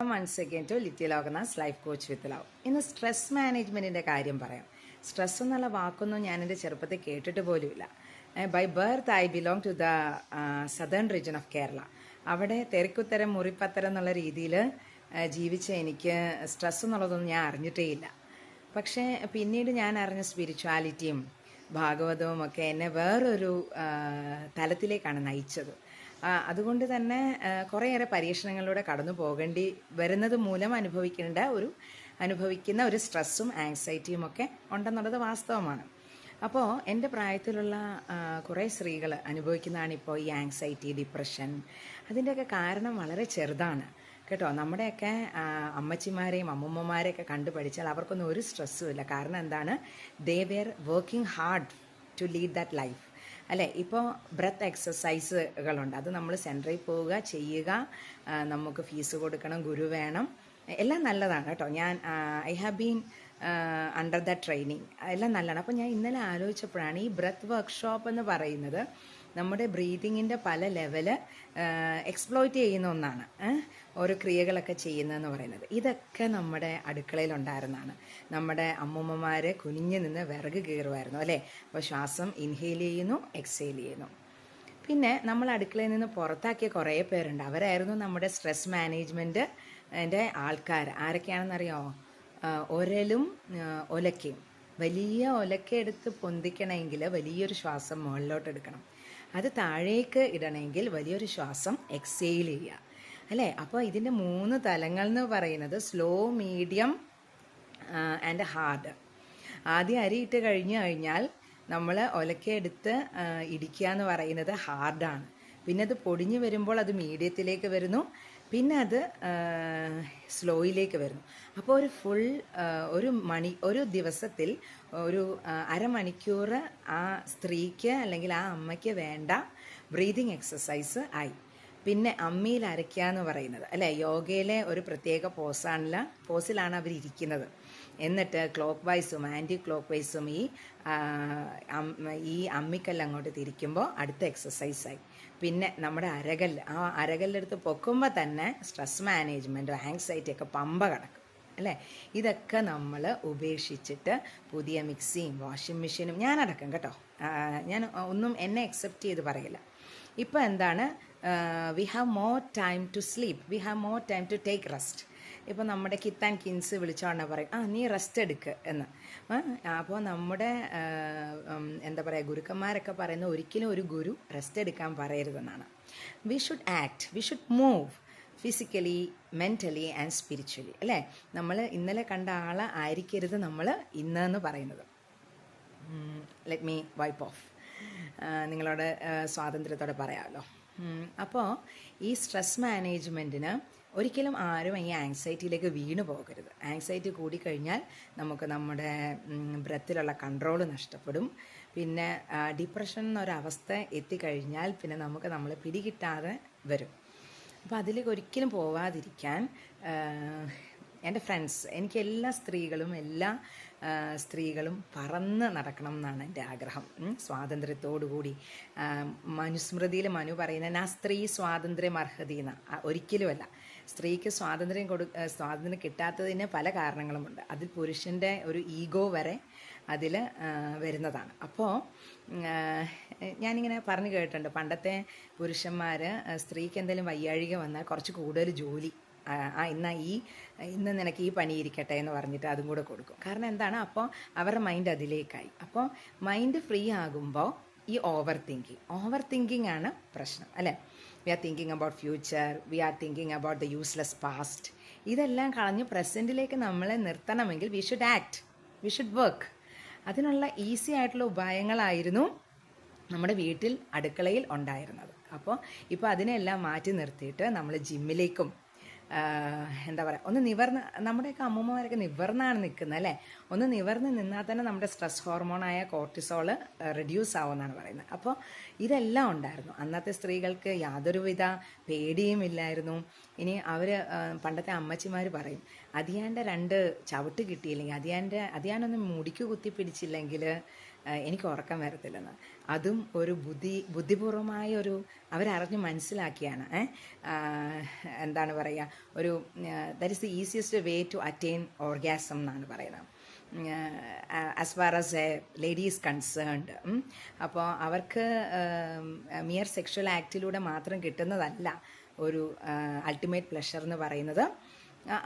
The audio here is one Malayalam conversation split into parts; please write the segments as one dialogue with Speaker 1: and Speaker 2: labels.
Speaker 1: വൺസ് അഗൈൻ ടു ലിറ്റിൽ ലോകനാസ് ലൈഫ് കോച്ച് വിത്ത് ലവ്. ഇന്ന് സ്ട്രെസ് മാനേജ്മെൻറ്റിൻ്റെ കാര്യം പറയാം. സ്ട്രെസ് എന്നുള്ള വാക്കൊന്നും ഞാൻ എൻ്റെ ചെറുപ്പത്തിൽ കേട്ടിട്ട് പോലുമില്ല. By birth I belong to the southern region of Kerala. അവിടെ തെറിക്കുത്തരം മുറിപ്പത്തരം എന്നുള്ള രീതിയിൽ ജീവിച്ച എനിക്ക് സ്ട്രെസ് എന്നുള്ളതൊന്നും ഞാൻ അറിഞ്ഞിട്ടേ ഇല്ല. പക്ഷേ പിന്നീട് ഞാൻ അറിഞ്ഞ സ്പിരിച്വാലിറ്റിയും ഭാഗവതവും ഒക്കെ എന്നെ വേറൊരു തലത്തിലേക്കാണ് നയിച്ചത്. അതുകൊണ്ട് തന്നെ കുറേയേറെ പരീക്ഷണങ്ങളിലൂടെ കടന്നു പോകേണ്ടി വരുന്നത് മൂലം അനുഭവിക്കുന്ന ഒരു സ്ട്രെസ്സും ആങ്സൈറ്റിയും ഒക്കെ ഉണ്ടെന്നുള്ളത് വാസ്തവമാണ്. അപ്പോൾ എൻ്റെ പ്രായത്തിലുള്ള കുറേ സ്ത്രീകൾ അനുഭവിക്കുന്നതാണ് ഇപ്പോൾ ഈ ആങ്സൈറ്റി, ഡിപ്രഷൻ. അതിൻ്റെയൊക്കെ കാരണം വളരെ ചെറുതാണ് കേട്ടോ. നമ്മുടെയൊക്കെ അമ്മച്ചിമാരെയും അമ്മൂമ്മമാരെയൊക്കെ കണ്ടുപഠിച്ചാൽ അവർക്കൊന്നും ഒരു സ്ട്രെസ്സും ഇല്ല. കാരണം എന്താണ്? They were working hard to lead that life അല്ലേ. ഇപ്പോൾ ബ്രെത്ത് എക്സസൈസുകളുണ്ട്. അത് നമ്മൾ സെൻറ്ററിൽ പോവുക, ചെയ്യുക, നമുക്ക് ഫീസ് കൊടുക്കണം, ഗുരു വേണം, എല്ലാം നല്ലതാണ് കേട്ടോ. ഞാൻ I have been under the training, എല്ലാം നല്ലതാണ്. അപ്പോൾ ഞാൻ ഇന്നലെ ആലോചിച്ചപ്പോഴാണ് ഈ ബ്രെത്ത് വർക്ക്ഷോപ്പ് എന്ന് പറയുന്നത് നമ്മുടെ ബ്രീതിങ്ങിൻ്റെ പല ലെവല് എക്സ്പ്ലോയിറ്റ് ചെയ്യുന്ന ഒന്നാണ്. ഓരോ ക്രിയകളൊക്കെ ചെയ്യുന്നതെന്ന് പറയുന്നത് ഇതൊക്കെ നമ്മുടെ അടുക്കളയിലുണ്ടായിരുന്നതാണ്. നമ്മുടെ അമ്മൂമ്മമാർ കുനിഞ്ഞു നിന്ന് വിറക് കീറുമായിരുന്നു അല്ലേ. അപ്പോൾ ശ്വാസം ഇൻഹെയിൽ ചെയ്യുന്നു, എക്സെയിൽ ചെയ്യുന്നു. പിന്നെ നമ്മൾ അടുക്കളയിൽ നിന്ന് പുറത്താക്കിയ കുറേ പേരുണ്ട്. അവരായിരുന്നു നമ്മുടെ സ്ട്രെസ് മാനേജ്മെൻറ്റിൻ്റെ ആൾക്കാർ. ആരൊക്കെയാണെന്നറിയാമോ? ഒരലും ഒലക്കയും. വലിയ ഒലക്ക എടുത്ത് പൊന്തിക്കണമെങ്കിൽ വലിയൊരു ശ്വാസം മുകളിലോട്ട് എടുക്കണം. അത് താഴേക്ക് ഇടണമെങ്കിൽ വലിയൊരു ശ്വാസം എക്സെയിൽ ചെയ്യുക അല്ലേ. അപ്പോൾ ഇതിൻ്റെ 3 തലങ്ങൾ എന്ന് പറയുന്നത് സ്ലോ, മീഡിയം ആൻഡ് ഹാർഡ്. ആദ്യം അരി ഇട്ട് കഴിഞ്ഞാൽ നമ്മൾ ഒലക്കയെടുത്ത് ഇടിക്കുക എന്ന് പറയുന്നത് ഹാർഡാണ്. പിന്നെ അത് പൊടിഞ്ഞ് വരുമ്പോൾ അത് മീഡിയത്തിലേക്ക് വരുന്നു, പിന്നെ അത് സ്ലോയിലേക്ക് വരുന്നു. അപ്പോൾ ഒരു ദിവസത്തിൽ ഒരു അരമണിക്കൂർ ആ സ്ത്രീക്ക് അല്ലെങ്കിൽ ആ അമ്മയ്ക്ക് വേണ്ട ബ്രീതിങ് എക്സസൈസ് ആയി. പിന്നെ അമ്മിയിൽ അരയ്ക്കുക എന്ന് പറയുന്നത് അല്ലേ, യോഗയിലെ ഒരു പ്രത്യേക പോസിലാണ് അവർ ഇരിക്കുന്നത്. എന്നിട്ട് ക്ലോക്ക് വൈസും ആൻറ്റി ക്ലോക്ക് വൈസും ഈ അമ്മിക്കല്ല് അങ്ങോട്ട് തിരിക്കുമ്പോൾ അടുത്ത എക്സസൈസായി. പിന്നെ നമ്മുടെ അരകല്ലെടുത്ത് പൊക്കുമ്പോൾ തന്നെ സ്ട്രെസ് മാനേജ്മെൻറ്റും ആങ്സൈറ്റി ഒക്കെ പമ്പ കിടക്കും അല്ലേ. ഇതൊക്കെ നമ്മൾ ഉപേക്ഷിച്ചിട്ട് പുതിയ മിക്സിയും വാഷിംഗ് മെഷീനും ഞാനടക്കം കേട്ടോ, ഞാൻ ഒന്നും എന്നെ അക്സെപ്റ്റ് ചെയ്ത് പറയില്ല. ഇപ്പോൾ എന്താണ്, we have more time to sleep, we have more time to take rest. ഇപ്പോൾ നമ്മുടെ കിത്ത് ആൻഡ് കിൻസ് വിളിച്ചോണ്ടാ പറയും, നീ റെസ്റ്റ് എടുക്ക് എന്ന്. അപ്പോൾ നമ്മുടെ എന്താ പറയുക, ഗുരുക്കന്മാരൊക്കെ പറയുന്ന ഒരിക്കലും ഒരു ഗുരു റെസ്റ്റ് എടുക്കാൻ പറയരുതെന്നാണ്. We should act, we should move physically, mentally and spiritually അല്ലേ. നമ്മൾ ഇന്നലെ കണ്ട ആയിരിക്കരുത് നമ്മൾ ഇന്നെന്ന് പറയുന്നത്. Let me wipe off. നിങ്ങളോട് സ്വാതന്ത്ര്യത്തോടെ പറയാമല്ലോ. അപ്പോൾ ഈ സ്ട്രെസ് മാനേജ്മെൻറ്റിന് ഒരിക്കലും ആരും ഈ ആങ്സൈറ്റിയിലേക്ക് വീണു പോകരുത്. ആങ്സൈറ്റി കൂടിക്കഴിഞ്ഞാൽ നമുക്ക് നമ്മുടെ ബ്രെത്തിലുള്ള കൺട്രോൾ നഷ്ടപ്പെടും. പിന്നെ ഡിപ്രഷൻ എന്നൊരവസ്ഥ എത്തിക്കഴിഞ്ഞാൽ പിന്നെ നമ്മൾ പിടികിട്ടാതെ വരും. അപ്പോൾ അതിലേക്ക് ഒരിക്കലും പോവാതിരിക്കാൻ എൻ്റെ ഫ്രണ്ട്സ്, എനിക്ക് എല്ലാ സ്ത്രീകളും പറന്ന് നടക്കണം എന്നാണ് എൻ്റെ ആഗ്രഹം. സ്വാതന്ത്ര്യത്തോടുകൂടി. മനുസ്മൃതിയിൽ മനു പറയുന്ന നാ സ്ത്രീ സ്വാതന്ത്ര്യം അർഹതീന, ഒരിക്കലുമല്ല. സ്ത്രീക്ക് സ്വാതന്ത്ര്യം കിട്ടാത്തതിന് പല കാരണങ്ങളുമുണ്ട്. അതിൽ പുരുഷൻ്റെ ഒരു ഈഗോ വരെ അതിൽ വരുന്നതാണ്. അപ്പോൾ ഞാനിങ്ങനെ പറഞ്ഞു കേട്ടിട്ടുണ്ട്, പണ്ടത്തെ പുരുഷന്മാർ സ്ത്രീക്ക് എന്തെങ്കിലും വയ്യാഴിക വന്നാൽ കുറച്ച് കൂടുതൽ ജോലി, ഇന്ന് നിനക്ക് ഈ പണി ഇരിക്കട്ടെ എന്ന് പറഞ്ഞിട്ട് അതും കൂടെ കൊടുക്കും. കാരണം എന്താണ്, അപ്പോൾ അവരുടെ മൈൻഡ് അതിലേക്കായി. അപ്പോൾ മൈൻഡ് ഫ്രീ ആകുമ്പോൾ ഈ ഓവർ തിങ്കിങ് ആണ് പ്രശ്നം അല്ലേ. We are thinking about future, we are thinking about the useless past. ഇതെല്ലാം കളഞ്ഞ് പ്രസൻറ്റിലേക്ക് നമ്മളെ നിർത്തണമെങ്കിൽ we should act, we should work. അതിനുള്ള ഈസി ആയിട്ടുള്ള ഉപായങ്ങളായിരുന്നു നമ്മുടെ വീട്ടിൽ അടുക്കളയിൽ ഉണ്ടായിരുന്നത്. അപ്പോൾ ഇപ്പോൾ അതിനെല്ലാം മാറ്റി നിർത്തിയിട്ട് നമ്മൾ ജിമ്മിലേക്കും എന്താ പറയുക, ഒന്ന് നിവർന്ന്, നമ്മുടെയൊക്കെ അമ്മൂമ്മമാരൊക്കെ നിവർന്നാണ് നിൽക്കുന്നത് അല്ലേ. ഒന്ന് നിവർന്ന് നിന്നാൽ തന്നെ നമ്മുടെ സ്ട്രെസ് ഹോർമോണായ കോർട്ടിസോൾ റെഡ്യൂസ് ആവുമെന്നാണ് പറയുന്നത്. അപ്പോൾ ഇതെല്ലാം ഉണ്ടായിരുന്നു. അന്നത്തെ സ്ത്രീകൾക്ക് യാതൊരുവിധ പേടിയും ഇല്ലായിരുന്നു. ഇനി പണ്ടത്തെ അമ്മച്ചിമാർ പറയും, അതിയാൻ്റെ 2 ചവിട്ട് കിട്ടിയില്ലെങ്കിൽ, അതിയാനൊന്ന് മുടിക്ക് കുത്തി പിടിച്ചില്ലെങ്കിൽ എനിക്ക് ഉറക്കം വരത്തില്ലെന്ന്. അതും ഒരു ബുദ്ധിപൂർവമായ ഒരു അവരറിഞ്ഞ് മനസ്സിലാക്കിയാണ്. എന്താണ് പറയുക, ഒരു that is the easiest way to attain orgasm എന്നാണ് പറയുന്നത്, as far as a lady is concerned. അപ്പോൾ അവർക്ക് മിയർ സെക്ഷൽ ആക്റ്റിലൂടെ മാത്രം കിട്ടുന്നതല്ല ഒരു അൾട്ടിമേറ്റ് പ്ലഷർ എന്ന് പറയുന്നത്.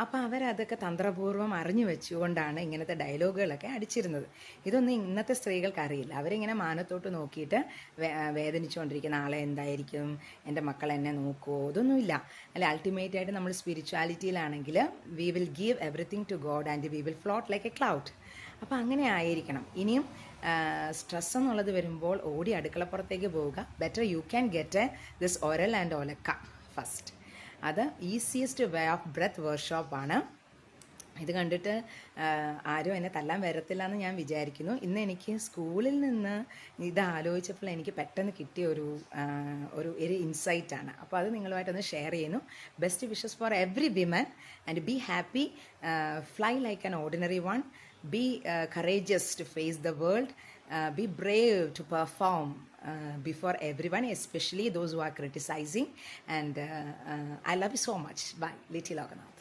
Speaker 1: അപ്പോൾ അവരതൊക്കെ തന്ത്രപൂർവ്വം അറിഞ്ഞു വെച്ചുകൊണ്ടാണ് ഇങ്ങനത്തെ ഡയലോഗുകളൊക്കെ അടിച്ചിരുന്നത്. ഇതൊന്നും ഇന്നത്തെ സ്ത്രീകൾക്ക് അറിയില്ല. അവരിങ്ങനെ മാനത്തോട്ട് നോക്കിയിട്ട് വേദനിച്ചുകൊണ്ടിരിക്കുന്ന ആളെ എന്തായിരിക്കും, എൻ്റെ മക്കൾ എന്നെ നോക്കുമോ, ഇതൊന്നുമില്ല. അല്ലെ, അൾട്ടിമേറ്റ് ആയിട്ട് നമ്മൾ സ്പിരിച്വാലിറ്റിയിലാണെങ്കിൽ we will give everything to God and we will float like a cloud. അപ്പോൾ അങ്ങനെ ആയിരിക്കണം. ഇനിയും സ്ട്രെസ് എന്നുള്ളത് വരുമ്പോൾ ഓടി അടുക്കളപ്പുറത്തേക്ക് പോവുക. Better you can get this ഓരൽ ആൻഡ് ഓലക്ക ഫസ്റ്റ്. അത് ഈസിയസ്റ്റ് വേ ഓഫ് ബ്രെത്ത് വർക്ക്ഷോപ്പാണ്. ഇത് കണ്ടിട്ട് ആരും എന്നെ തല്ലാൻ വരത്തില്ല എന്ന് ഞാൻ വിചാരിക്കുന്നു. ഇന്ന് എനിക്ക് സ്കൂളിൽ നിന്ന് ഇത് ആലോചിച്ചപ്പോൾ എനിക്ക് പെട്ടെന്ന് കിട്ടിയ ഒരു ഇൻസൈറ്റാണ്. അപ്പോൾ അത് നിങ്ങളുമായിട്ടൊന്ന് ഷെയർ ചെയ്യുന്നു. Best wishes for every women and be happy, fly like an ordinary one, be courageous to face the world, be brave to perform before everyone, especially those who are criticizing. And I love you so much. Bye. Little Lokanath.